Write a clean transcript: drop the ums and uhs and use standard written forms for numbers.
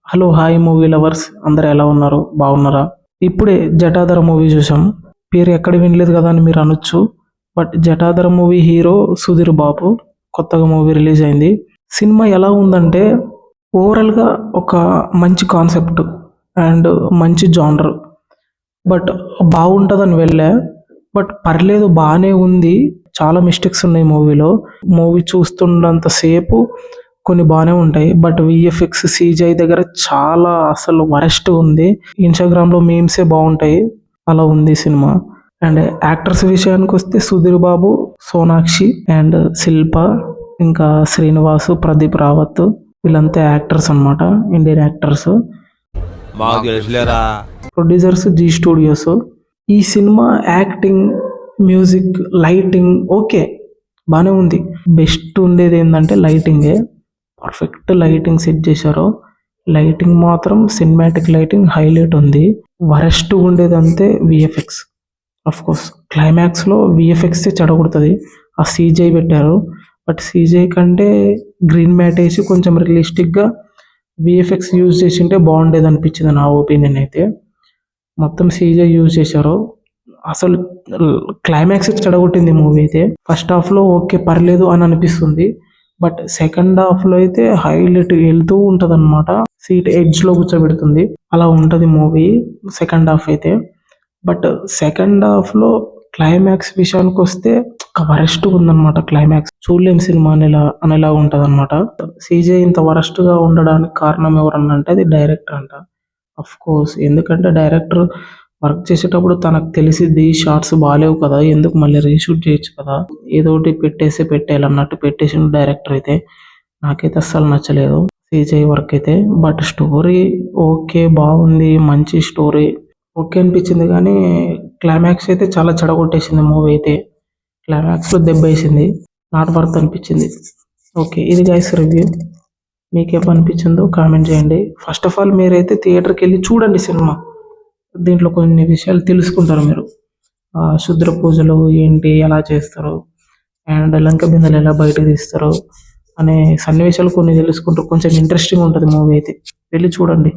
Hello hi movie lovers అందరు ఎలా ఉన్నారు బాగున్నారా? ఇప్పుడే జటాధర మూవీ చూసాం. పేరు ఎక్కడ వినలేదు కదా అని మీరు అనొచ్చు. But Jatadhara movie hero Sudheer Babu. కొత్తగా మూవీ రిలీజ్ అయింది. సినిమా ఎలా ఉందంటే ఓవరాల్గా ఒక మంచి కాన్సెప్ట్ అండ్ మంచి జానర్. బట్ బాగుంటుందని వెళ్ళా. బట్ పర్లేదు బాగానే ఉంది. చాలా మిస్టేక్స్ ఉన్నాయి మూవీలో. మూవీ చూస్తున్నంతసేపు కొన్ని బాగానే ఉంటాయి. బట్ విఎఫ్ఎక్స్ సీజీఐ దగ్గర చాలా అసలు వరస్ట్ ఉంది. ఇన్స్టాగ్రామ్లో మీమ్సే బాగుంటాయి, అలా ఉంది సినిమా. అండ్ యాక్టర్స్ విషయానికి వస్తే సుధీర్ బాబు, సోనాక్షి అండ్ శిల్ప, ఇంకా శ్రీనివాసు, ప్రదీప్ రావత్, వీళ్ళంతా యాక్టర్స్ అన్నమాట, Indian actors. Producers Zee studios. ఈ cinema acting, music, lighting okay బాగానే ఉంది. బెస్ట్ ఉండేది ఏంటంటే లైటింగే. పర్ఫెక్ట్ లైటింగ్ సెట్ చేశారు. లైటింగ్ మాత్రం సినిమాటిక్ లైటింగ్ హైలైట్ ఉంది. వరస్ట్ ఉండేదంతే విఎఫ్ఎక్స్. అఫ్ కోర్స్ క్లైమాక్స్లో విఎఫ్ఎక్సే చెడగొడుతుంది. ఆ సీజీఐ పెట్టారు. బట్ సీజీఐ కంటే గ్రీన్ మ్యాట్ వేసి కొంచెం రియలిస్టిక్గా విఎఫ్ఎక్స్ యూజ్ చేసి ఉంటే బాగుండేది అనిపించింది నా ఒపీనియన్ అయితే. మొత్తం సీజీఐ యూజ్ చేశారు. అసలు క్లైమాక్స్ చెడగొట్టింది మూవీ అయితే. ఫస్ట్ హాఫ్లో ఓకే పర్లేదు అని అనిపిస్తుంది. బట్ సెకండ్ హాఫ్లో అయితే హైలైట్ వెళ్తూ ఉంటుంది అనమాట. సీట్ ఎడ్జ్లో కూర్చోబెడుతుంది, అలా ఉంటుంది మూవీ సెకండ్ హాఫ్ అయితే. బట్ సెకండ్ హాఫ్లో క్లైమాక్స్ విషయానికి వస్తే వరస్ట్ ఉందన్నమాట. క్లైమాక్స్ చూడలేం సినిమా అనేలా ఉంటుంది అనమాట. సీజే ఇంత వరస్ట్గా ఉండడానికి కారణం ఎవరన్నా అంటే అది డైరెక్టర్ అంట. అఫ్ కోర్స్ ఎందుకంటే డైరెక్టర్ వర్క్ చేసేటప్పుడు తనకు తెలిసిద్ది షార్ట్స్ బాగాలేవు కదా, ఎందుకు మళ్ళీ రీషూట్ చేయొచ్చు కదా, ఏదో ఒకటి పెట్టేయాలన్నట్టు పెట్టేసిన డైరెక్టర్ అయితే. నాకైతే అస్సలు నచ్చలేదు సీజీఐ వర్క్ అయితే. బట్ స్టోరీ ఓకే బాగుంది, మంచి స్టోరీ ఓకే అనిపించింది. కానీ క్లైమాక్స్ అయితే చాలా చెడగొట్టేసింది మూవీ అయితే. క్లైమాక్స్లో దెబ్బ వేసింది, నాట్ వర్త్ అనిపించింది. ఓకే ఇది గైస్ రివ్యూ. మీకేమనిపించిందో కామెంట్ చేయండి. ఫస్ట్ ఆఫ్ ఆల్ మీరైతే థియేటర్కి వెళ్ళి చూడండి సినిమా. దీంట్లో కొన్ని విషయాలు తెలుసుకుంటారు మీరు. శుద్ర పూజలు ఏంటి, ఎలా చేస్తారు, అండ్ లంక బిందెలు ఎలా బయటకు తీస్తారు అనే సన్నివేశాలు కొన్ని తెలుసుకుంటారు. కొంచెం ఇంట్రెస్టింగ్ ఉంటుంది మూవీ అయితే. వెళ్ళి చూడండి.